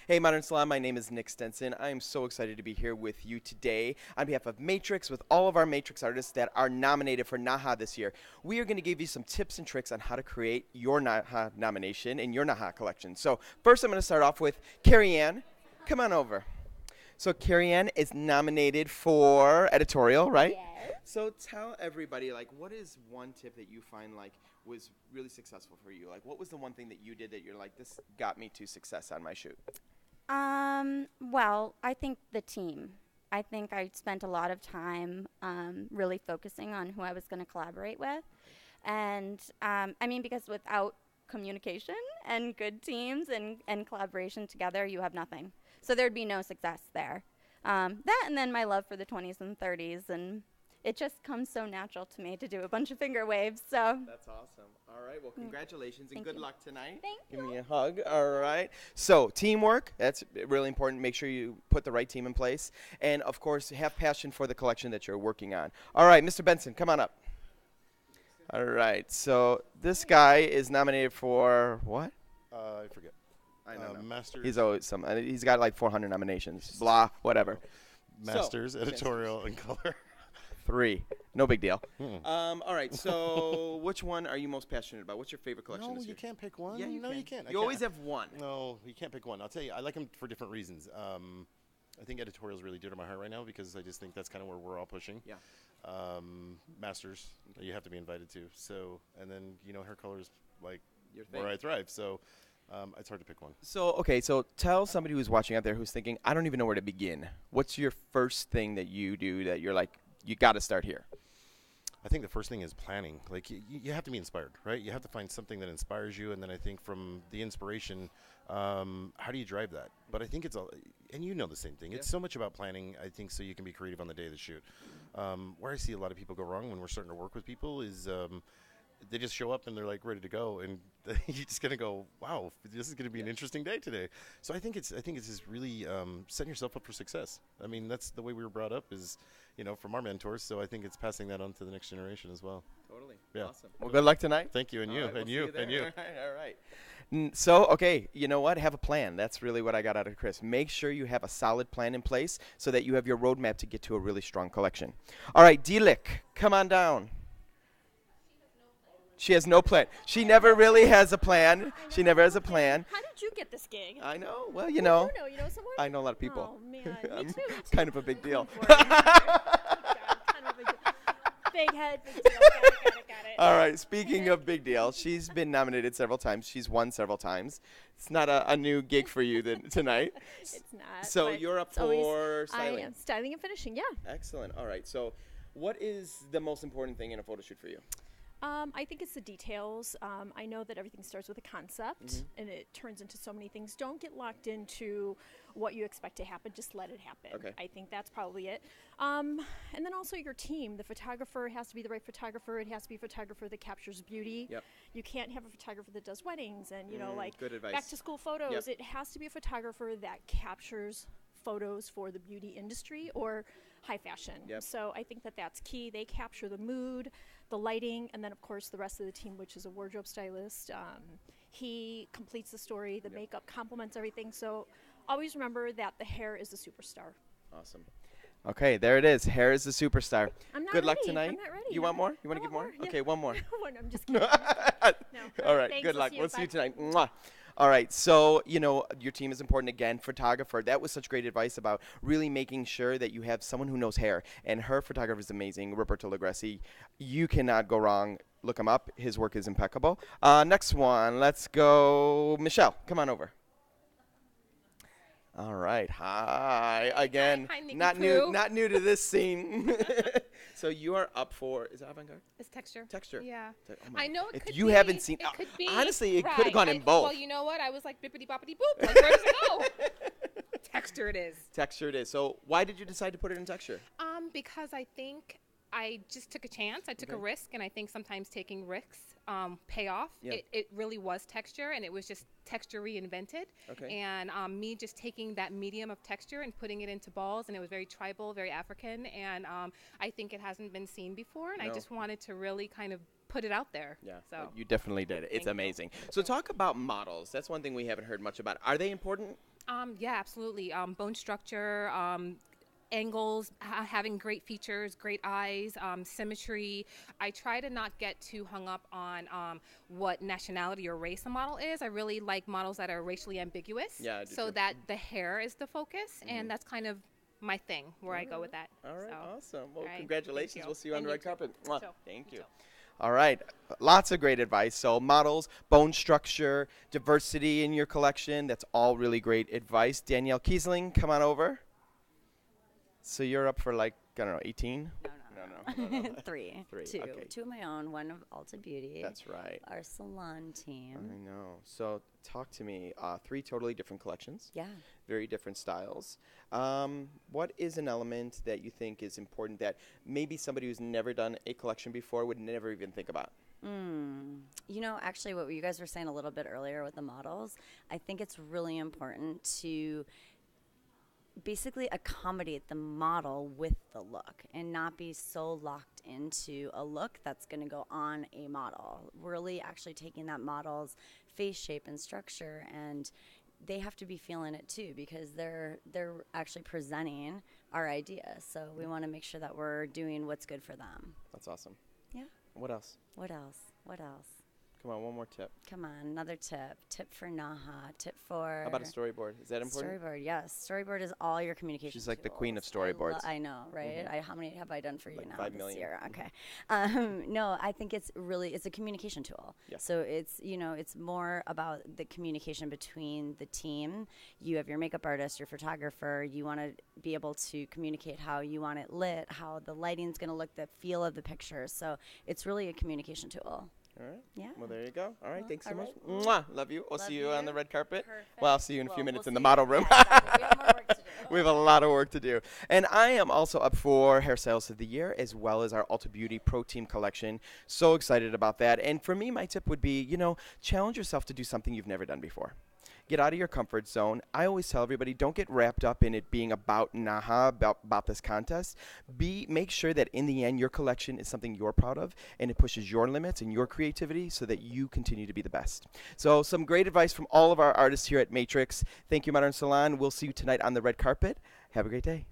Hey, Modern Salon, my name is Nick Stenson. I am so excited to be here with you today on behalf of Matrix with all of our Matrix artists that are nominated for NAHA this year. We are going to give you some tips and tricks on how to create your NAHA nomination in your NAHA collection. So first I'm going to start off with Carrie Ann. Come on over. So Carrie Ann is nominated for editorial, right? Yes. So tell everybody, like, what is one tip that you find, like, was really successful for you? Like, what was the one thing that you did that you're like, this got me to success on my shoot? Well, I think the team. I think I spent a lot of time really focusing on who I was going to collaborate with. And, I mean, because without communication and good teams and collaboration together, you have nothing. So there'd be no success there. That and then my love for the 20s and 30s, and it just comes so natural to me to do a bunch of finger waves. So That's awesome. All right. Well, congratulations and good luck tonight. Thank Give you. me a hug. All right. So teamwork, that's really important. Make sure you put the right team in place. And, of course, have passion for the collection that you're working on. All right, Mr. Benson, come on up. All right. So this guy is nominated for what? I forget. I don't know. Masters. He's always some. He's got like 400 nominations. Blah, whatever. Masters, So, editorial, and color. 3. No big deal. All right. So which one are you most passionate about? What's your favorite collection No, this you year? can't pick one. Yeah, you no, can. you can't. I You always can't. have one. No, you can't pick one. I'll tell you, I like them for different reasons. I think editorial's really dear to my heart right now because I just think that's kind of where we're all pushing. Yeah. Masters, you have to be invited to. So, and then hair color is like Your thing. where I thrive. So, it's hard to pick one. So, okay, so tell somebody who's watching out there who's thinking, I don't even know where to begin. What's your first thing that you do that you're like, you got to start here? I think the first thing is planning. Like you have to be inspired, right? You have to find something that inspires you, and then I think from the inspiration, how do you drive that? But I think it's all, and you know the same thing. Yeah. It's so much about planning. I think so you can be creative on the day of the shoot. Where I see a lot of people go wrong when we're starting to work with people is they just show up and they're like ready to go, and you're just gonna go, wow, this is gonna be an interesting day today. So I think it's just really setting yourself up for success. I mean, that's the way we were brought up, is from our mentors. So I think it's passing that on to the next generation as well. Totally. Yeah. Awesome. Well, good luck tonight. Thank you, and you, All right, and we'll you, see there. and you. All right. So, okay, you know what? Have a plan. That's really what I got out of Chris. Make sure you have a solid plan in place so that you have your roadmap to get to a really strong collection. All right, D-Lick, come on down. She has no plan. She never really has a plan. She never has a plan. How did you get this gig? I know. Well, You know someone? I know a lot of people. Oh man, me I'm too. kind of a big deal. Kind of a big head, big deal. Got it. All right, speaking of big deal, she's been nominated several times. She's won several times. It's not a new gig for you tonight. It's not. So but you're up it's always- for I styling. am styling and finishing. Yeah. Excellent. All right. So what is the most important thing in a photo shoot for you? I think it's the details. I know that everything starts with a concept, and it turns into so many things. Don't get locked into what you expect to happen. Just let it happen. Okay. I think that's probably it. And then also your team. The photographer has to be the right photographer. It has to be a photographer that captures beauty. Yep. You can't have a photographer that does weddings and, like good advice. back to school photos. Yep. It has to be a photographer that captures photos for the beauty industry or high fashion. Yep. So I think that that's key. They capture the mood, the lighting, and then of course the rest of the team, which is a wardrobe stylist. He completes the story. The makeup complements everything. So always remember that the hair is the superstar. Awesome. Okay, there it is. Hair is the superstar. I'm not Good luck ready. tonight. I'm not ready. You want more? You want to I give more? want more, yeah. Okay, one more. One, I'm just kidding. All right, Thanks, good we'll luck. see you. We'll see you Bye. tonight. Mwah. All right, so, your team is important again. Photographer, that was such great advice about really making sure that you have someone who knows hair. And her photographer is amazing, Roberto Lagresi. You cannot go wrong. Look him up. His work is impeccable. Next one, let's go. Michelle, come on over. All right. Hi again. Hi, Nikki not Poo. new to this scene. So you are up for, is it avant-garde? It's texture. Texture. Yeah. Oh my I know God. it If could you be. haven't seen, It could be. honestly, it could have Right. gone in both. Well, you know what? I was like bippity boppity boop. Like, where does it go? Texture it is. Texture it is. So why did you decide to put it in texture? Because I think I just took a chance. I took a Okay. risk, and I think sometimes taking risks pay off. Yeah. It really was texture, and it was just texture reinvented. Okay. And me just taking that medium of texture and putting it into balls, and it was very tribal, very African, and I think it hasn't been seen before, and I No. just wanted to really kind of put it out there. Yeah, So you definitely did. It's Thank you. amazing. So talk about models. That's one thing we haven't heard much about. Are they important? Yeah, absolutely. Bone structure, angles, having great features, great eyes, symmetry. I try to not get too hung up on what nationality or race a model is. I really like models that are racially ambiguous, Yeah, I do so too. that the hair is the focus, and that's kind of my thing where I go with that. All right, So, awesome. Well, all right, congratulations. thank you. We'll see you on And the you red too. carpet. Mwah. So, Thank you you. too. All right, lots of great advice. So models, bone structure, diversity in your collection. That's all really great advice. Danielle Kiesling, come on over. So you're up for like, I don't know, 18? No. Three. Three, Two. okay. Two of my own, one of Ulta Beauty. That's right. Our salon I team. know. So talk to me. 3 totally different collections. Yeah. Very different styles. What is an element that you think is important that maybe somebody who's never done a collection before would never even think about? You know, actually, what you guys were saying a little bit earlier with the models, I think it's really important to basically accommodate the model with the look and not be so locked into a look that's going to go on a model. Really actually taking that model's face shape and structure, and they have to be feeling it too, because they're actually presenting our idea. So we want to make sure that we're doing what's good for them. That's awesome. Yeah. What else? What else? What else? Come on, one more tip. Come on, another tip. Tip for NAHA. Tip for... How about a storyboard? Is that important? Storyboard, yes. Storyboard is all your communication. She's like the tools. queen of storyboards. I know, right? How many have I done for you Like now 5 this million. year? Okay. No, I think it's a communication tool. Yeah. So it's, it's more about the communication between the team. You have your makeup artist, your photographer. You want to be able to communicate how you want it lit, how the lighting's going to look, the feel of the picture. So it's really a communication tool. All right. Yeah. Well, there you go. All right. Thanks so all much. right. Mwah. Love you. We'll Love see you on you. the red carpet. Perfect. Well, I'll see you in a Well, few we'll minutes in see the you. model room. Yeah, exactly. We have more work to do. We have a lot of work to do. And I am also up for Hairstyles of the Year, as well as our Ulta Beauty Pro Team collection. So excited about that. And for me, my tip would be, challenge yourself to do something you've never done before. Get out of your comfort zone. I always tell everybody, don't get wrapped up in it being about NAHA, about this contest. Make sure that in the end, your collection is something you're proud of, and it pushes your limits and your creativity so that you continue to be the best. So some great advice from all of our artists here at Matrix. Thank you, Modern Salon. We'll see you tonight on the red carpet. Have a great day.